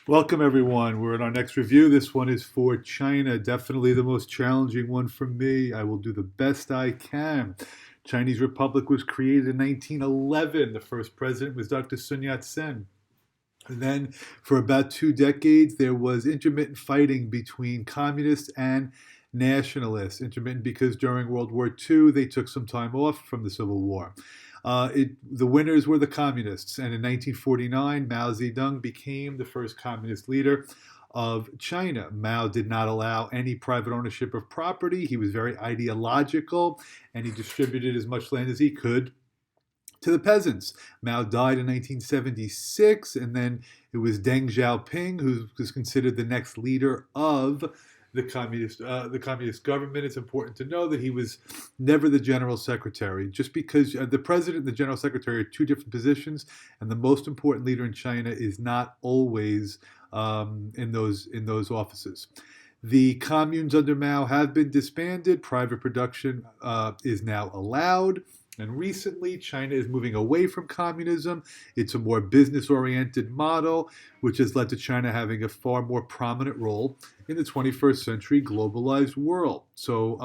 Welcome, everyone. We're in our next review. This one is for China, definitely the most challenging one for me. I will do the best I can. Chinese Republic was created in 1911. The first president was Dr. Sun Yat-sen. And then, for about 2 decades, there was intermittent fighting between communists and nationalists. Intermittent because during World War II, they took some time off from the Civil War. The winners were the communists, and in 1949, Mao Zedong became the first communist leader of China. Mao did not allow any private ownership of property. He was very ideological, and he distributed as much land as he could to the peasants. Mao died in 1976, and then it was Deng Xiaoping who was considered the next leader of the communist government. It's important to know that he was never the general secretary, just because the president and the general secretary are two different positions, and the most important leader in China is not always in those offices. The communes under Mao have been disbanded. Private production is now allowed. And recently, China is moving away from communism. It's a more business oriented model, which has led to China having a far more prominent role in the 21st century globalized world. So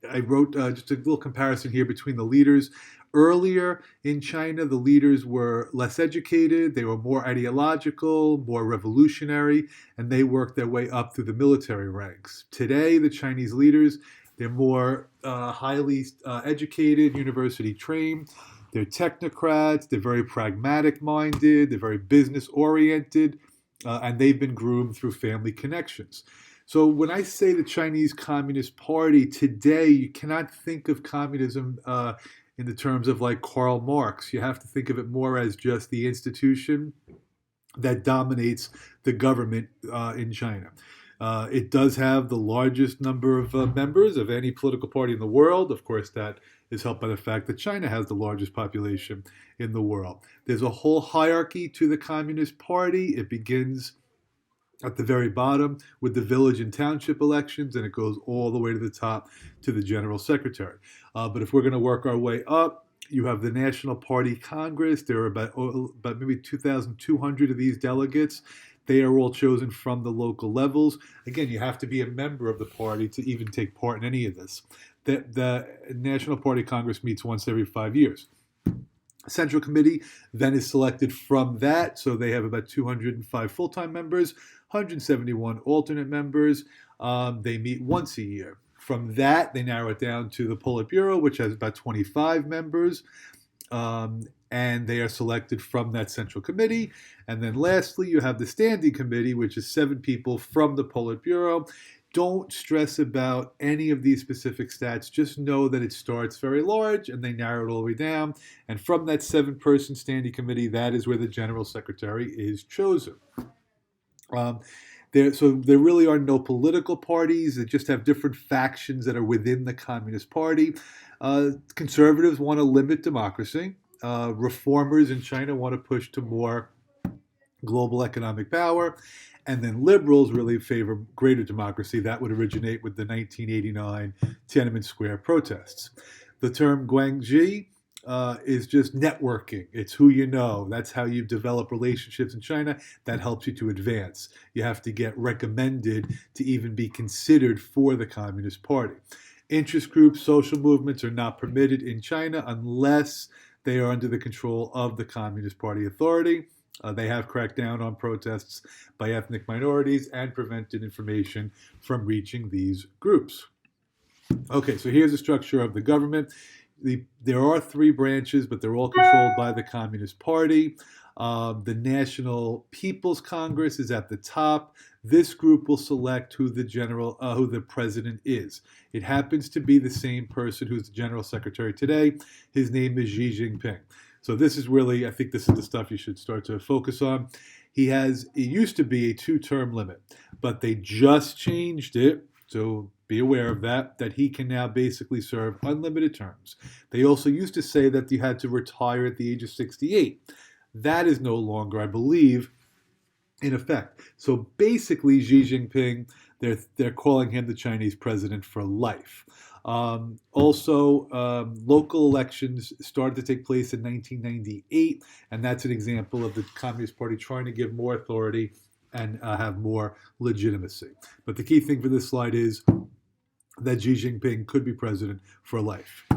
I wrote just a little comparison here between the leaders. Earlier in China, the leaders were less educated, they were more ideological, more revolutionary, and they worked their way up through the military ranks. Today, the Chinese leaders, they're more highly educated, university trained. They're technocrats. They're very pragmatic minded. They're very business oriented. And they've been groomed through family connections. So when I say the Chinese Communist Party today, you cannot think of communism in the terms of like Karl Marx. You have to think of it more as just the institution that dominates the government in China. It does have the largest number of members of any political party in the world. Of course, that is helped by the fact that China has the largest population in the world. There's a whole hierarchy to the Communist Party. It begins at the very bottom with the village and township elections, and it goes all the way to the top to the general secretary. But if we're going to work our way up, you have the National Party Congress. There are about maybe 2,200 of these delegates. They are all chosen from the local levels. Again, you have to be a member of the party to even take part in any of this. The National Party Congress meets once every 5 years. Central Committee then is selected from that, so they have about 205 full-time members, 171 alternate members. They meet once a year. From that, they narrow it down to the Politburo, which has about 25 members. And they are selected from that central committee. And then lastly, you have the standing committee, which is 7 people from the Politburo. Don't stress about any of these specific stats. Just know that it starts very large and they narrow it all the way down. And from that 7-person standing committee, that is where the general secretary is chosen. So there really are no political parties. They just have different factions that are within the Communist Party. Conservatives want to limit democracy. Reformers in China want to push to more global economic power. And then liberals really favor greater democracy. That would originate with the 1989 Tiananmen Square protests. The term Guangxi is just networking. It's who you know. That's how you develop relationships in China. That helps you to advance. You have to get recommended to even be considered for the Communist Party. Interest groups, social movements are not permitted in China unless they are under the control of the Communist Party authority. They have cracked down on protests by ethnic minorities and prevented information from reaching these groups. Okay, so here's the structure of the government. There are 3 branches, but they're all controlled by the Communist Party. The National People's Congress is at the top. This group will select who the president is. It happens to be the same person who's the general secretary today. His name is Xi Jinping. So this is really, I think this is the stuff you should start to focus on. It used to be a 2-term limit, but they just changed it. So be aware of that he can now basically serve unlimited terms. They also used to say that you had to retire at the age of 68. That is no longer, I believe, in effect. So basically, Xi Jinping, they're calling him the Chinese president for life. Local elections started to take place in 1998, and that's an example of the Communist Party trying to give more authority and have more legitimacy. But the key thing for this slide is that Xi Jinping could be president for life.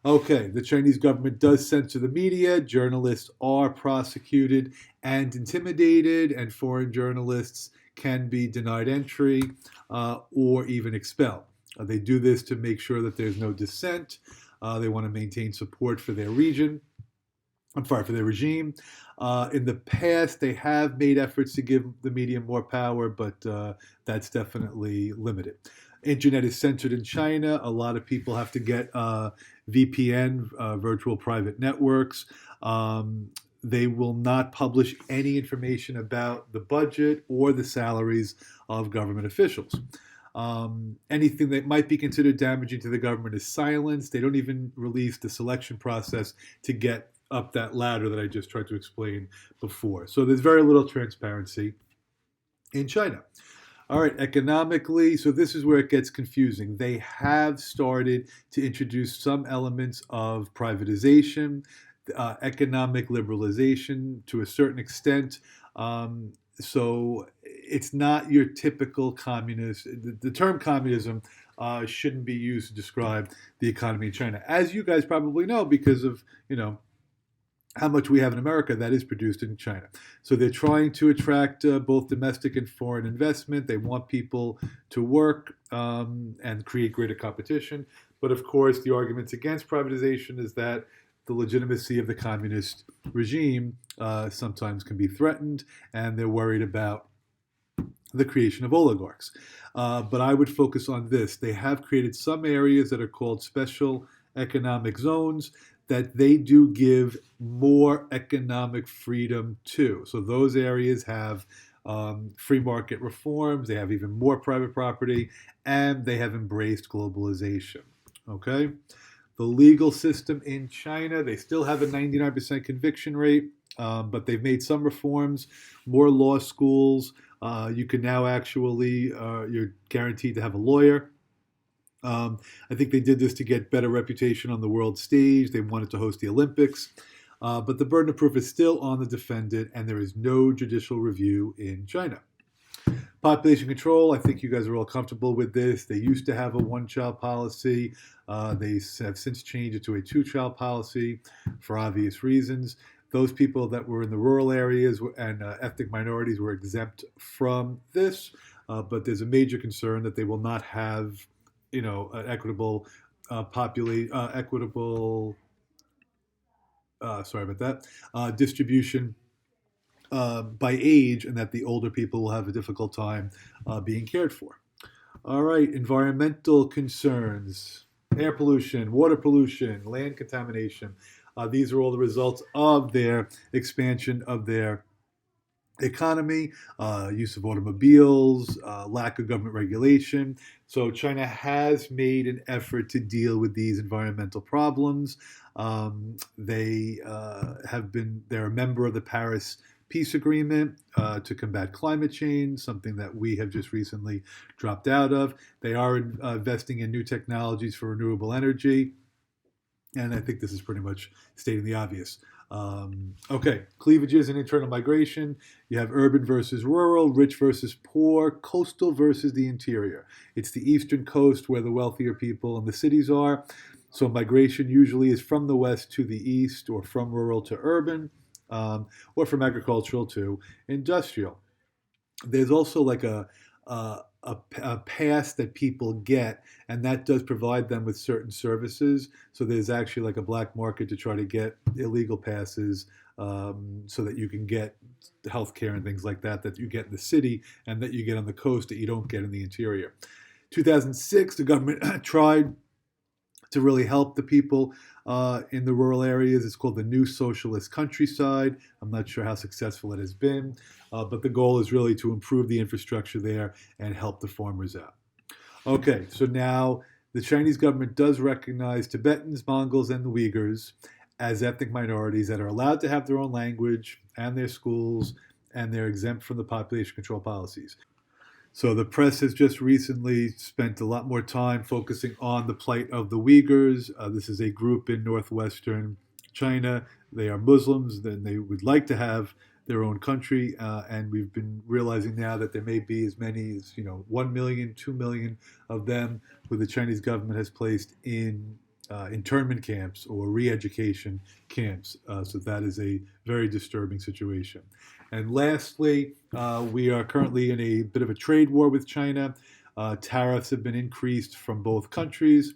Okay, the Chinese government does censor the media. Journalists are prosecuted and intimidated, and foreign journalists can be denied entry or even expelled. They do this to make sure that there's no dissent. They want to maintain support for their region. For their regime. In the past, they have made efforts to give the media more power, but that's definitely limited. Internet is censored in China. A lot of people have to get VPN, virtual private networks. They will not publish any information about the budget or the salaries of government officials. Anything that might be considered damaging to the government is silenced. They don't even release the selection process to get up that ladder that I just tried to explain before. So there's very little transparency in China. All right, economically, so this is where it gets confusing. They have started to introduce some elements of privatization, economic liberalization to a certain extent. So it's not your typical communist. The term communism shouldn't be used to describe the economy in China, as you guys probably know because of, how much we have in America that is produced in China. So they're trying to attract both domestic and foreign investment. They want people to work and create greater competition. But of course, the arguments against privatization is that the legitimacy of the communist regime sometimes can be threatened, and they're worried about the creation of oligarchs. But I would focus on this. They have created some areas that are called special economic zones that they do give more economic freedom to. So those areas have free market reforms, they have even more private property, and they have embraced globalization. Okay? The legal system in China, they still have a 99% conviction rate, but they've made some reforms, more law schools. You can now actually, you're guaranteed to have a lawyer. I think they did this to get better reputation on the world stage. They wanted to host the Olympics. But the burden of proof is still on the defendant, and there is no judicial review in China. Population control, I think you guys are all comfortable with this. They used to have a one-child policy. They have since changed it to a two-child policy for obvious reasons. Those people that were in the rural areas and ethnic minorities were exempt from this, but there's a major concern that they will not have an equitable distribution by age, and that the older people will have a difficult time being cared for. All right, environmental concerns, air pollution, water pollution, land contamination. These are all the results of their expansion of their economy, use of automobiles, lack of government regulation. So China has made an effort to deal with these environmental problems. They're a member of the Paris Peace Agreement to combat climate change, something that we have just recently dropped out of. They are investing in new technologies for renewable energy. And I think this is pretty much stating the obvious. Okay, cleavages and internal migration. You have urban versus rural, rich versus poor, coastal versus the interior. It's the eastern coast where the wealthier people in the cities are. So migration usually is from the west to the east, or from rural to urban, or from agricultural to industrial. There's also like a pass that people get, and that does provide them with certain services. So there's actually like a black market to try to get illegal passes, so that you can get healthcare and things like that you get in the city and that you get on the coast that you don't get in the interior. 2006, the government tried to really help the people in the rural areas. It's called the New Socialist Countryside. I'm not sure how successful it has been, but the goal is really to improve the infrastructure there and help the farmers out. Okay, so now the Chinese government does recognize Tibetans, Mongols, and the Uyghurs as ethnic minorities that are allowed to have their own language and their schools, and they're exempt from the population control policies. So the press has just recently spent a lot more time focusing on the plight of the Uyghurs. This is a group in northwestern China. They are Muslims, and they would like to have their own country. And we've been realizing now that there may be as many as 1 million, 2 million of them who the Chinese government has placed in internment camps or re-education camps. So that is a very disturbing situation. And lastly, we are currently in a bit of a trade war with China. Tariffs have been increased from both countries.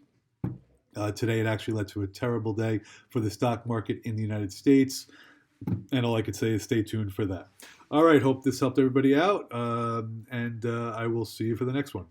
Today, it actually led to a terrible day for the stock market in the United States. And all I could say is stay tuned for that. All right, hope this helped everybody out. And I will see you for the next one.